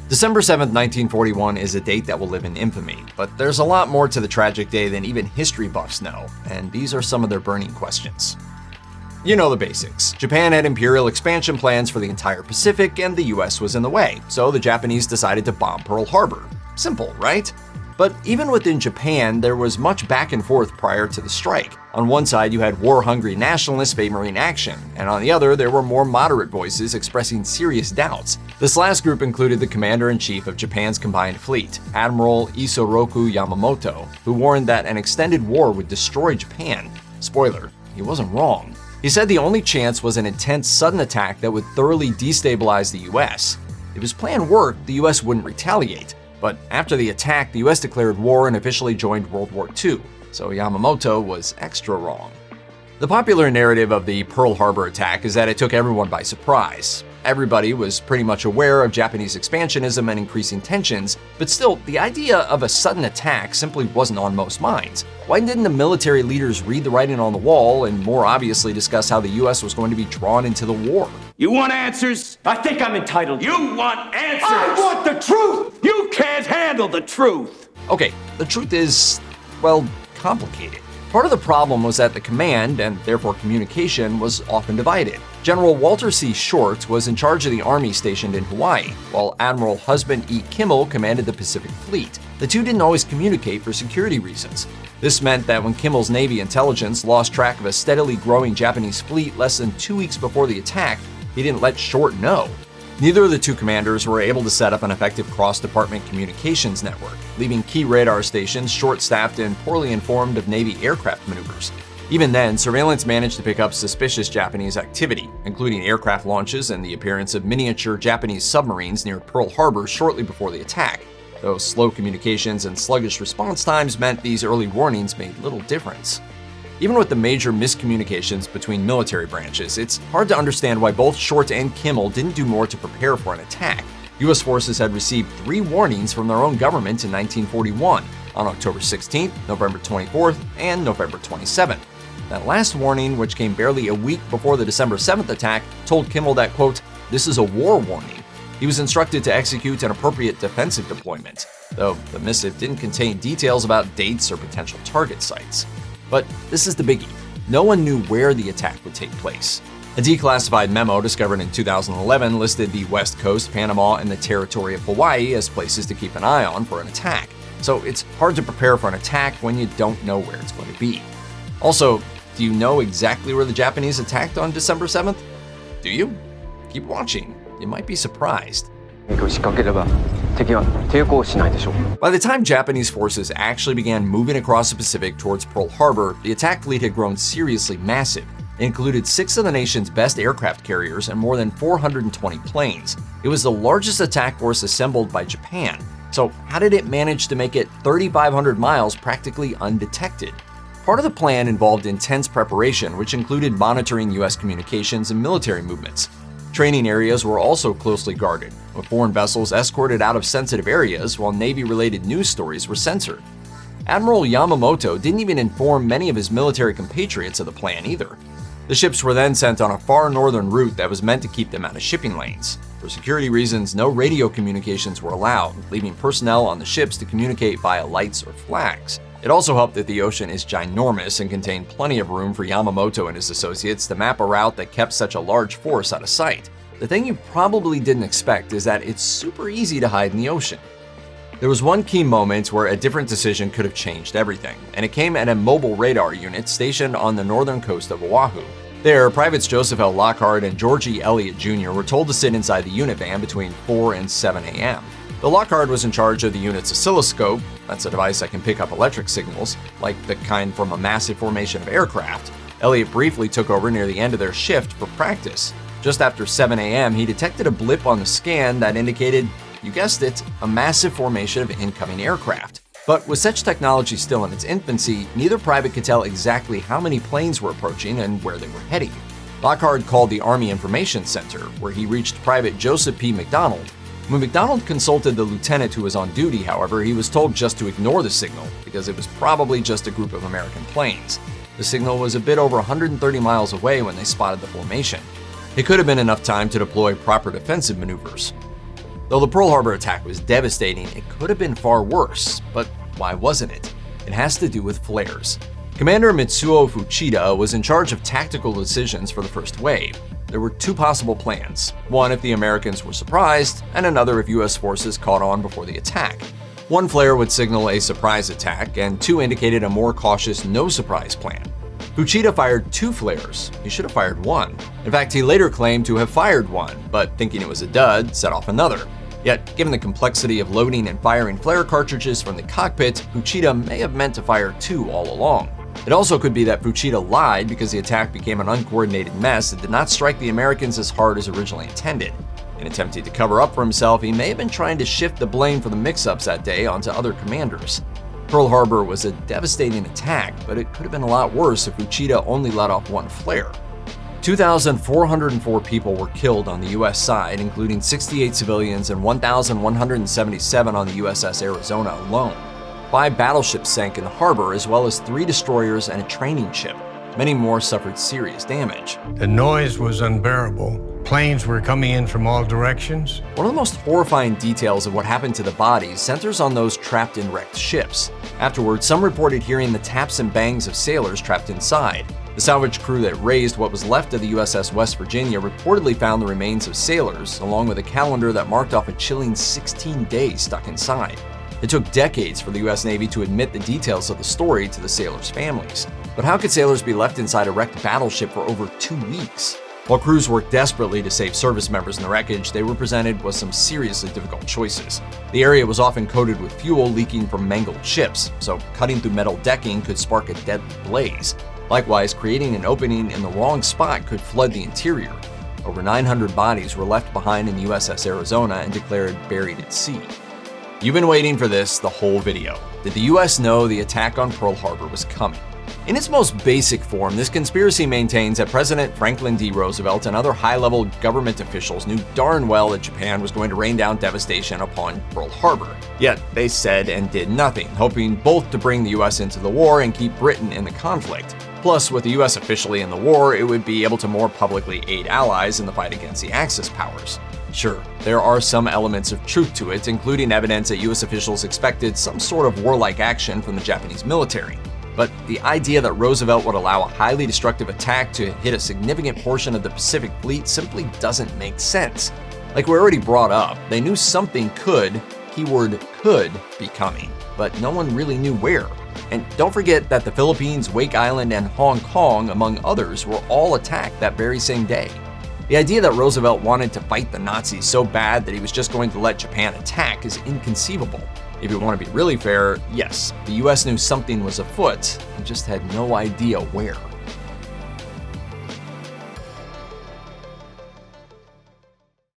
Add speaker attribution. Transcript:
Speaker 1: December 7, 1941 is a date that will live in infamy, but there's a lot more to the tragic day than even history buffs know, and these are some of their burning questions. You know the basics. Japan had imperial expansion plans for the entire Pacific, and the US was in the way, so the Japanese decided to bomb Pearl Harbor. Simple, right? But even within Japan, there was much back and forth prior to the strike. On one side, you had war-hungry nationalists favoring action, and on the other, there were more moderate voices expressing serious doubts. This last group included the commander-in-chief of Japan's combined fleet, Admiral Isoroku Yamamoto, who warned that an extended war would destroy Japan. Spoiler, he wasn't wrong. He said the only chance was an intense, sudden attack that would thoroughly destabilize the US. If his plan worked, the US wouldn't retaliate. But after the attack, the US declared war and officially joined World War II, so Yamamoto was extra wrong. The popular narrative of the Pearl Harbor attack is that it took everyone by surprise. Everybody was pretty much aware of Japanese expansionism and increasing tensions, but still, the idea of a sudden attack simply wasn't on most minds. Why didn't the military leaders read the writing on the wall and more obviously discuss how the US was going to be drawn into the war?
Speaker 2: You want answers?
Speaker 3: I think I'm entitled.
Speaker 2: You want answers?
Speaker 3: I want the truth!
Speaker 2: You can't handle the truth!
Speaker 1: Okay, the truth is, well, complicated. Part of the problem was that the command, and therefore communication, was often divided. General Walter C. Short was in charge of the army stationed in Hawaii, while Admiral Husband E. Kimmel commanded the Pacific Fleet. The two didn't always communicate for security reasons. This meant that when Kimmel's Navy intelligence lost track of a steadily growing Japanese fleet less than 2 weeks before the attack, he didn't let Short know. Neither of the two commanders were able to set up an effective cross-department communications network, leaving key radar stations short-staffed and poorly informed of Navy aircraft maneuvers. Even then, surveillance managed to pick up suspicious Japanese activity, including aircraft launches and the appearance of miniature Japanese submarines near Pearl Harbor shortly before the attack. Though slow communications and sluggish response times meant these early warnings made little difference. Even with the major miscommunications between military branches, it's hard to understand why both Short and Kimmel didn't do more to prepare for an attack. US forces had received 3 warnings from their own government in 1941, on October 16th, November 24th, and November 27th. That last warning, which came barely a week before the December 7th attack, told Kimmel that, quote, "This is a war warning." He was instructed to execute an appropriate defensive deployment, though the missive didn't contain details about dates or potential target sites. But this is the biggie. No one knew where the attack would take place. A declassified memo discovered in 2011 listed the West Coast, Panama, and the territory of Hawaii as places to keep an eye on for an attack. So it's hard to prepare for an attack when you don't know where it's going to be. Also, do you know exactly where the Japanese attacked on December 7th? Do you? Keep watching. You might be surprised. By the time Japanese forces actually began moving across the Pacific towards Pearl Harbor, the attack fleet had grown seriously massive. It included 6 of the nation's best aircraft carriers and more than 420 planes. It was the largest attack force assembled by Japan. So how did it manage to make it 3,500 miles practically undetected? Part of the plan involved intense preparation, which included monitoring US communications and military movements. Training areas were also closely guarded, with foreign vessels escorted out of sensitive areas while Navy-related news stories were censored. Admiral Yamamoto didn't even inform many of his military compatriots of the plan either. The ships were then sent on a far northern route that was meant to keep them out of shipping lanes. For security reasons, no radio communications were allowed, leaving personnel on the ships to communicate via lights or flags. It also helped that the ocean is ginormous and contained plenty of room for Yamamoto and his associates to map a route that kept such a large force out of sight. The thing you probably didn't expect is that it's super easy to hide in the ocean. There was one key moment where a different decision could have changed everything, and it came at a mobile radar unit stationed on the northern coast of Oahu. There, Privates Joseph L. Lockhart and George E. Elliott Jr. were told to sit inside the unit van between 4 and 7 a.m. The Lockhart was in charge of the unit's oscilloscope. That's a device that can pick up electric signals, like the kind from a massive formation of aircraft. Elliott briefly took over near the end of their shift for practice. Just after 7 a.m., he detected a blip on the scan that indicated, you guessed it, a massive formation of incoming aircraft. But with such technology still in its infancy, neither private could tell exactly how many planes were approaching and where they were heading. Lockhart called the Army Information Center, where he reached Private Joseph P. McDonald. When McDonald consulted the lieutenant who was on duty, however, he was told just to ignore the signal because it was probably just a group of American planes. The signal was a bit over 130 miles away when they spotted the formation. It could have been enough time to deploy proper defensive maneuvers. Though the Pearl Harbor attack was devastating, it could have been far worse. But why wasn't it? It has to do with flares. Commander Mitsuo Fuchida was in charge of tactical decisions for the first wave. There were two possible plans, one if the Americans were surprised, and another if US forces caught on before the attack. One flare would signal a surprise attack, and two indicated a more cautious no-surprise plan. Fuchida fired two flares. He should have fired one. In fact, he later claimed to have fired one, but thinking it was a dud, set off another. Yet, given the complexity of loading and firing flare cartridges from the cockpit, Fuchida may have meant to fire two all along. It also could be that Fuchida lied because the attack became an uncoordinated mess and did not strike the Americans as hard as originally intended. In attempting to cover up for himself, he may have been trying to shift the blame for the mix-ups that day onto other commanders. Pearl Harbor was a devastating attack, but it could have been a lot worse if Fuchida only let off one flare. 2,404 people were killed on the US side, including 68 civilians and 1,177 on the USS Arizona alone. 5 battleships sank in the harbor, as well as 3 destroyers and a training ship. Many more suffered serious damage.
Speaker 4: The noise was unbearable. Planes were coming in from all directions.
Speaker 1: One of the most horrifying details of what happened to the bodies centers on those trapped in wrecked ships. Afterwards, some reported hearing the taps and bangs of sailors trapped inside. The salvage crew that raised what was left of the USS West Virginia reportedly found the remains of sailors, along with a calendar that marked off a chilling 16 days stuck inside. It took decades for the US Navy to admit the details of the story to the sailors' families. But how could sailors be left inside a wrecked battleship for over 2 weeks? While crews worked desperately to save service members in the wreckage, they were presented with some seriously difficult choices. The area was often coated with fuel leaking from mangled ships, so cutting through metal decking could spark a deadly blaze. Likewise, creating an opening in the wrong spot could flood the interior. Over 900 bodies were left behind in the USS Arizona and declared buried at sea. You've been waiting for this the whole video. Did the US know the attack on Pearl Harbor was coming? In its most basic form, this conspiracy maintains that President Franklin D. Roosevelt and other high-level government officials knew darn well that Japan was going to rain down devastation upon Pearl Harbor. Yet they said and did nothing, hoping both to bring the US into the war and keep Britain in the conflict. Plus, with the US officially in the war, it would be able to more publicly aid allies in the fight against the Axis powers. Sure, there are some elements of truth to it, including evidence that US officials expected some sort of warlike action from the Japanese military. But the idea that Roosevelt would allow a highly destructive attack to hit a significant portion of the Pacific Fleet simply doesn't make sense. Like we already brought up, they knew something could, keyword could, be coming, but no one really knew where. And don't forget that the Philippines, Wake Island, and Hong Kong, among others, were all attacked that very same day. The idea that Roosevelt wanted to fight the Nazis so bad that he was just going to let Japan attack is inconceivable. If you want to be really fair, yes, the US knew something was afoot, and just had no idea where.